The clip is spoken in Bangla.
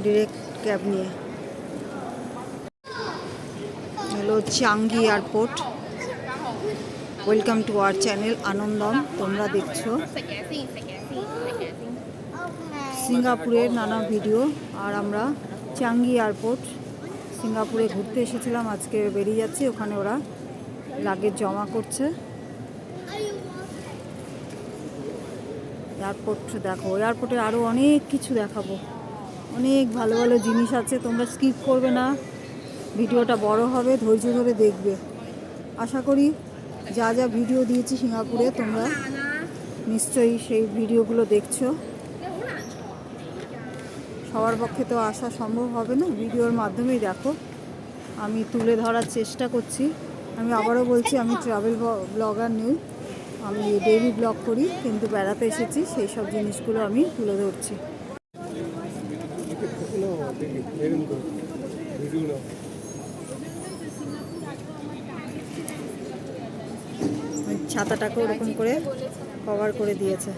ডিরেক্ট ক্যাব নিয়ে। হলো Changi airport. Welcome to our channel Anandam. তোমরা দেখছো সিঙ্গাপুরের নানা ভিডিও। আর আমরা চাঙ্গি এয়ারপোর্ট সিঙ্গাপুরে ঘুরতে এসেছিলাম, আজকে বেরিয়ে যাচ্ছি। ওখানে ওরা লাগেজ জমা করছে। এয়ারপোর্ট দেখো, এয়ারপোর্টে আরও অনেক কিছু দেখাবো, অনেক ভালো ভালো জিনিস আছে। তোমরা স্কিপ করবে না, ভিডিওটা বড় হবে, ধৈর্য ধরে দেখবে। আশা করি যা যা ভিডিও দিয়েছি সিঙ্গাপুরে তোমরা নিশ্চয়ই সেই ভিডিওগুলো দেখছো। সবার পক্ষে তো আসা সম্ভব হবে না, ভিডিওর মাধ্যমেই দেখো। আমি তুলে ধরার চেষ্টা করছি। আমি আবারও বলছি, আমি ট্রাভেল ব্লগার নই, আমি ডেইলি ব্লগ করি, কিন্তু বেড়াতে এসেছি সেই সব জিনিসগুলো আমি তুলে ধরছি। ছাতাটাকে ওরকম করে কভার করে দিয়েছে।